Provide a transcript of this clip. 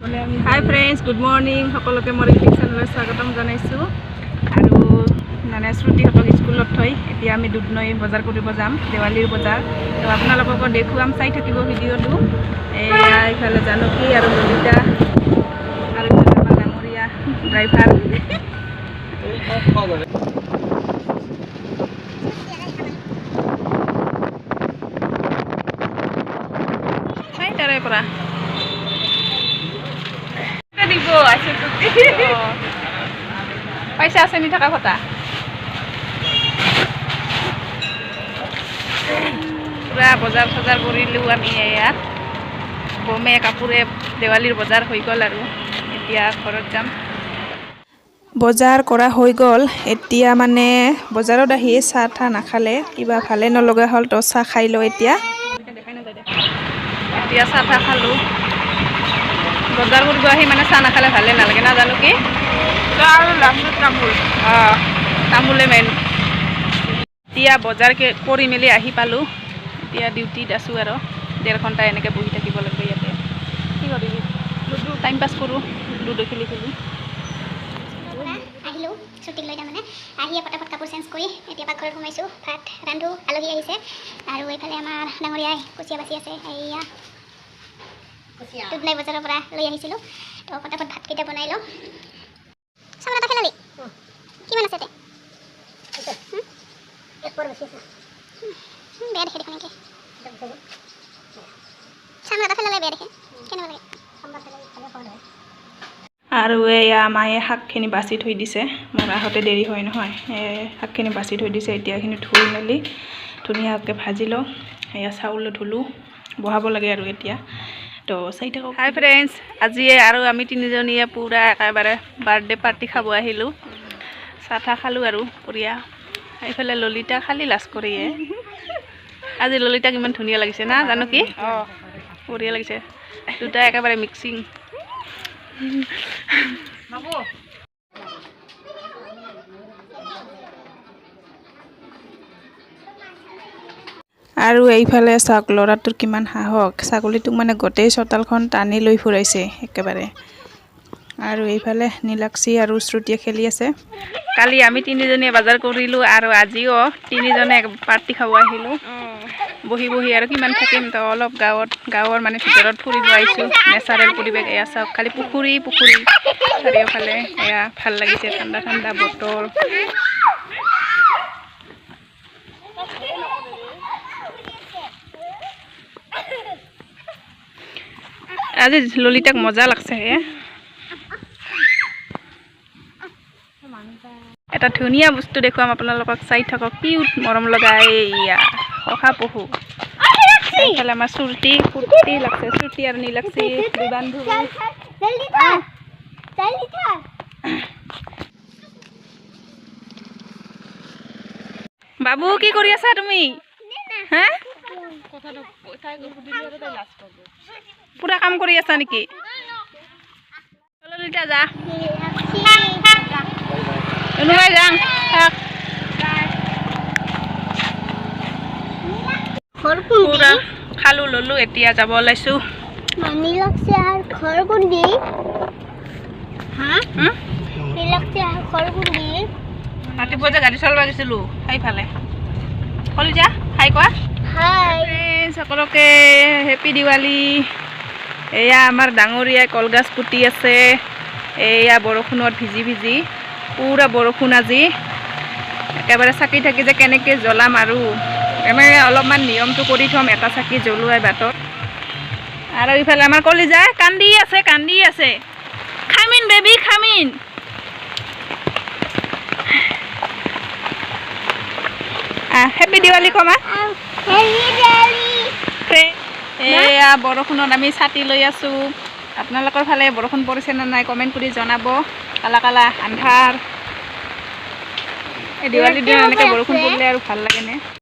Hi friends, good morning. সকলোকে মোৰ YouTube চেনেলত স্বাগতম জনাইছো আৰু মানে শ্ৰুতি হতক স্কুলত থৈ এতিয়া আমি দুধনৈ বজাৰ কৰিব যাম দেৱালীৰ বজাৰ তো আপোনালোকক দেখুৱাম চাই থাকিব ভিডিঅটো এয়া ইফালে জানকী আৰু ললিতা আৰু ইফালে আমাৰ ডাঙৰীয়া ড্ৰাইভাৰ চাই তাৰে পৰা দিব আছে পইচা আছে নি টাকা কথা পুৰা বজাৰ সজাৰ কৰিলো আমি ইয়াত বমে কাপোৰে দেৱালীৰ বজাৰ হৈ গ'ল আৰু এতিয়া ঘৰত যাম বজাৰ কৰা হৈ গ'ল এতিয়া মানে বজাৰত আহি চাহ ঠা নাখালে কিবা ভালে নলগা হ'ল তো চাহ খাই লো এতিয়া চাহ ঠা খালো বজাৰ কৰিব আহি মানে চাহ নাখালে ভালে নালাগে না জানো কি তামোলে মেইন এতিয়া বজাৰ কৰি মেলি আহি পালোঁ এতিয়া ডিউটিত আছোঁ আৰু 1.5 ঘণ্টা এনেকৈ বহি থাকিব লাগিব ইয়াতে কি কৰিবি টাইম পাছ কৰোঁ লুডো খেলি আহিলোঁ ছুটিক লৈ তাৰমানে আহি পটাপট কাপোৰ চেঞ্জ কৰি এতিয়া পাকঘৰত সোমাইছোঁ ভাত ৰান্ধো আলহী আহিছে আৰু এইফালে আমাৰ ডাঙৰীয়াই কুচিয়া বাচি আছে এয়া দুধনৈ বজাৰৰ পৰা লৈ আহিছিলোঁ তো পটাপট ভাতকেইটা বনাই লওঁ চামৰা এটা খেলালি কিমান আছে বেয়া দেখে দেখোন এনেকৈ চামৰা এটা খেলালে বেয়া দেখে কেনেকুৱা লাগে আৰু এয়া মায়ে শাকখিনি বাছি থৈ দিছে মোৰ আহোঁতে দেৰি হয় নহয় শাকখিনি বাছি থৈ দিছে এতিয়া এইখিনি ধুই মেলি ধুনীয়াকৈ ভাজি লওঁ এয়া চাউল ধুলোঁ বহাব লাগে আৰু এতিয়া তো চাই থাকক হাই ফ্ৰেণ্ডছ আজি আৰু আমি তিনিজনীয়ে পূৰা একেবাৰে বাৰ্থডে পাৰ্টি খাব আহিলোঁ চাহ ঠাহ খালোঁ আৰু পুৰীয়া এইফালে ললিতা খালি লাজ কৰিয়ে আজি ললিতাক ইমান ধুনীয়া লাগিছে না জানো কি বঢ়িয়া লাগিছে দুটা একেবাৰে মিক্সিং আৰু এইফালে চাওক ল'ৰাটোৰ কিমান সাহস ছাগলীটোক মানে গোটেই চোতালখন টানি লৈ ফুৰাইছে একেবাৰে আৰু এইফালে নীলাক্ষী আৰু শ্ৰুতিয়ে খেলি আছে কালি আমি তিনিজনীয়ে বজাৰ কৰিলোঁ আৰু আজিও তিনিজনে পাৰ্টি খাব আহিলোঁ বহি বহি আৰু কিমান থাকিম তো অলপ গাঁৱৰ মানে ভিতৰত ফুৰিব আহিছোঁ নেচাৰেল পৰিৱেশ এয়া চাওক খালি পুখুৰী চাৰিওফালে এয়া ভাল লাগিছে ঠাণ্ডা ঠাণ্ডা বতৰ আজি ললিতাক মজা লাগছে হে এটা ধুনীয়া বস্তু দেখুৱাম আপোনালোকক চাই থাকক কিউট মৰম লগা এয়া শহাপহু এইফালে আমাৰ শ্ৰুতি ফূৰ্তি লাগছে শ্ৰুতি আৰু নীলাক্ষী দুই বান্ধৱী বাবু কি কৰি আছা তুমি হা পুৰা কাম কৰি আছা নেকি ললিতা যা এনেকৈ যাম পুৰা খালোঁ ললোঁ এতিয়া যাব ওলাইছোঁ ৰাতিপুৱা যে গাড়ী চলাব গৈছিলোঁ সেইফালে কলি যা হাই কোৱা সকলোকে হেপী দিৱালী এয়া আমাৰ ডাঙৰীয়াই কলগছ পুতি আছে এয়া বৰষুণত ভিজি ভিজি পুৰা বৰষুণ আজি একেবাৰে চাকি থাকি যে কেনেকৈ জ্বলাম আৰু এনে অলপমান নিয়মটো কৰি থ'ম এটা চাকি জ্বলোৱাই বাটত আৰু ইফালে আমাৰ কলিজা কান্দি আছে খামিন বেবী খামিন হেপী দিৱালী কমা এয়া বৰষুণত আমি ছাতি লৈ আছোঁ আপোনালোকৰ ফালে বৰষুণ পৰিছে নে নাই কমেণ্ট কৰি জনাব কালা কালা আন্ধাৰ এই দিৱালীৰ দিনত এনেকৈ বৰষুণ পৰিলে আৰু ভাল লাগেনে